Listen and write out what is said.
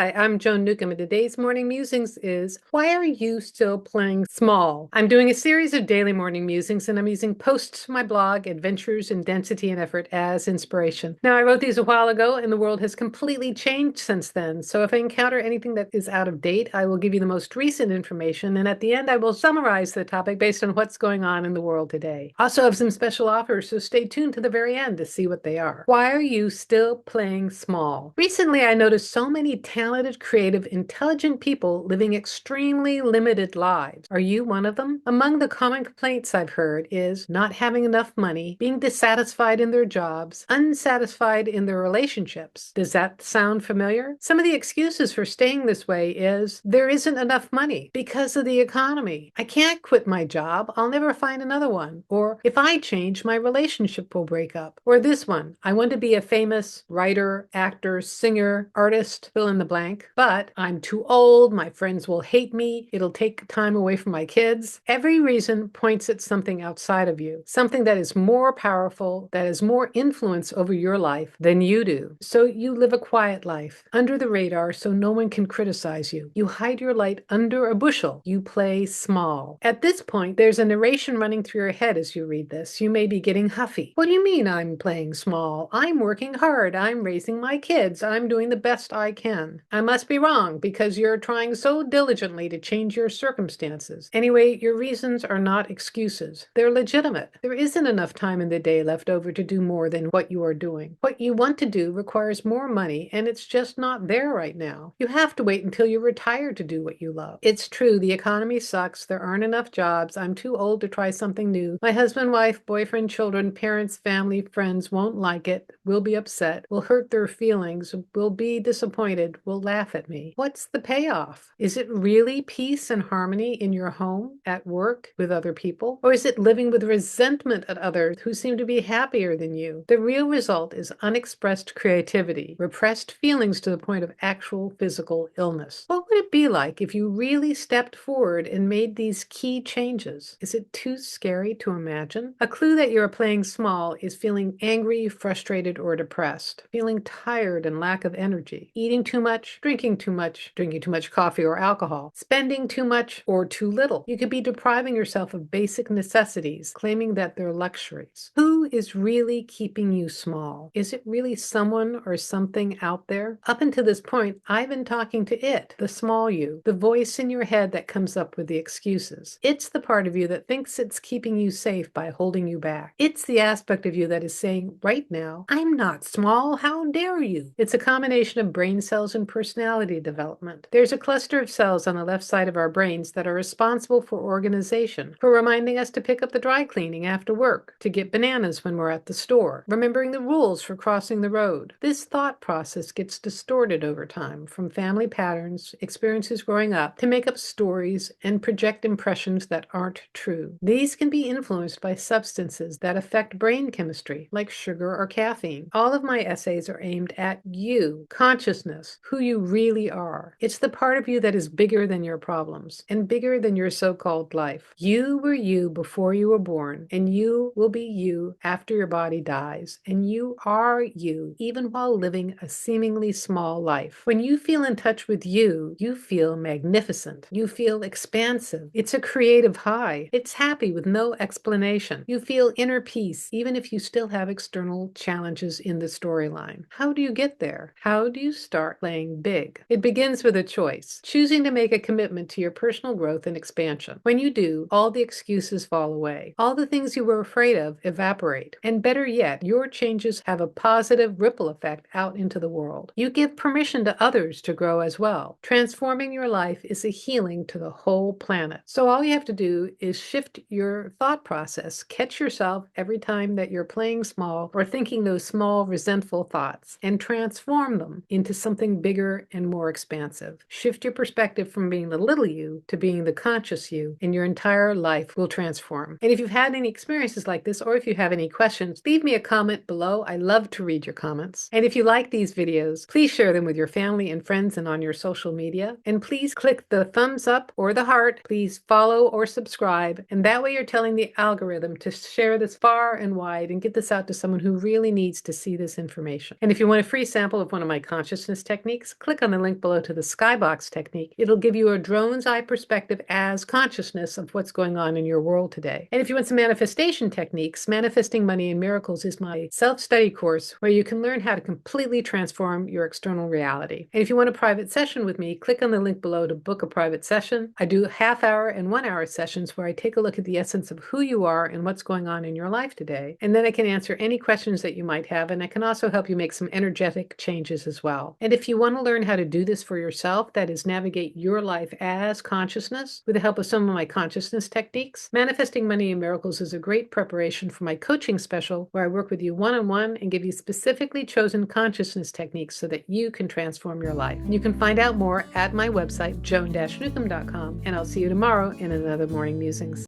Hi, I'm Joan Newcomb, and today's morning musings is why are you still playing small? I'm doing a series of daily morning musings, and I'm using posts from my blog, Adventures in Density and Effort, as inspiration. Now, I wrote these a while ago, and the world has completely changed since then. So if I encounter anything that is out of date, I will give you the most recent information, and at the end, I will summarize the topic based on what's going on in the world today. I also have some special offers, so stay tuned to the very end to see what they are. Why are you still playing small? Recently, I noticed so many talented, creative, intelligent people living extremely limited lives. Are you one of them? Among the common complaints I've heard is not having enough money, being dissatisfied in their jobs, unsatisfied in their relationships. Does that sound familiar? Some of the excuses for staying this way is there isn't enough money because of the economy. I can't quit my job. I'll never find another one. Or if I change, my relationship will break up. Or this one, I want to be a famous writer, actor, singer, artist, fill in the blank, but I'm too old, my friends will hate me, it'll take time away from my kids. Every reason points at something outside of you, something that is more powerful, that has more influence over your life than you do. So you live a quiet life, under the radar so no one can criticize you. You hide your light under a bushel. You play small. At this point, there's a narration running through your head as you read this. You may be getting huffy. What do you mean I'm playing small? I'm working hard. I'm raising my kids. I'm doing the best I can. I must be wrong because you're trying so diligently to change your circumstances. Anyway, your reasons are not excuses. They're legitimate. There isn't enough time in the day left over to do more than what you are doing. What you want to do requires more money, and it's just not there right now. You have to wait until you're retired to do what you love. It's true, the economy sucks. There aren't enough jobs. I'm too old to try something new. My husband, wife, boyfriend, children, parents, family, friends won't like it, will be upset, will hurt their feelings, will be disappointed, will laugh at me. What's the payoff? Is it really peace and harmony in your home, at work, with other people? Or is it living with resentment at others who seem to be happier than you? The real result is unexpressed creativity, repressed feelings to the point of actual physical illness. What would it be like if you really stepped forward and made these key changes? Is it too scary to imagine? A clue that you're playing small is feeling angry, frustrated, or depressed, feeling tired and lack of energy, eating too much, drinking too much coffee or alcohol, spending too much or too little. You could be depriving yourself of basic necessities, claiming that they're luxuries. Who is really keeping you small? Is it really someone or something out there? Up until this point, I've been talking to it, the small you, the voice in your head that comes up with the excuses. It's the part of you that thinks it's keeping you safe by holding you back. It's the aspect of you that is saying right now, I'm not small, how dare you? It's a combination of brain cells and personality development. There's a cluster of cells on the left side of our brains that are responsible for organization, for reminding us to pick up the dry cleaning after work, to get bananas when we're at the store, remembering the rules for crossing the road. This thought process gets distorted over time from family patterns, experiences growing up, to make up stories and project impressions that aren't true. These can be influenced by substances that affect brain chemistry, like sugar or caffeine. All of my essays are aimed at you, consciousness, who you really are. It's the part of you that is bigger than your problems and bigger than your so-called life. You were you before you were born, and you will be you after your body dies, and you are you even while living a seemingly small life. When you feel in touch with you, you feel magnificent. You feel expansive. It's a creative high. It's happy with no explanation. You feel inner peace, even if you still have external challenges in the storyline. How do you get there? How do you start playing big? It begins with a choice, choosing to make a commitment to your personal growth and expansion. When you do, all the excuses fall away. All the things you were afraid of evaporate. And better yet, your changes have a positive ripple effect out into the world. You give permission to others to grow as well. Transforming your life is a healing to the whole planet. So all you have to do is shift your thought process. Catch yourself every time that you're playing small or thinking those small, resentful thoughts and transform them into something bigger and more expansive. Shift your perspective from being the little you to being the conscious you, and your entire life will transform. And if you've had any experiences like this, or if you have any questions, leave me a comment below. I love to read your comments. And if you like these videos, please share them with your family and friends and on your social media. media. And please click the thumbs up or the heart. Please follow or subscribe. And that way you're telling the algorithm to share this far and wide and get this out to someone who really needs to see this information. And if you want a free sample of one of my consciousness techniques, click on the link below to the skybox technique. It'll give you a drone's eye perspective as consciousness of what's going on in your world today. And if you want some manifestation techniques, Manifesting Money and Miracles is my self-study course where you can learn how to completely transform your external reality. And if you want a private session with me, click on the link below to book a private session. I do half-hour and 1-hour sessions where I take a look at the essence of who you are and what's going on in your life today. And then I can answer any questions that you might have, and I can also help you make some energetic changes as well. And if you want to learn how to do this for yourself, that is navigate your life as consciousness with the help of some of my consciousness techniques, Manifesting Money and Miracles is a great preparation for my coaching special where I work with you one-on-one and give you specifically chosen consciousness techniques so that you can transform your life. You can find out more at my website, joan-newcomb.com, and I'll see you tomorrow in another Morning Musings.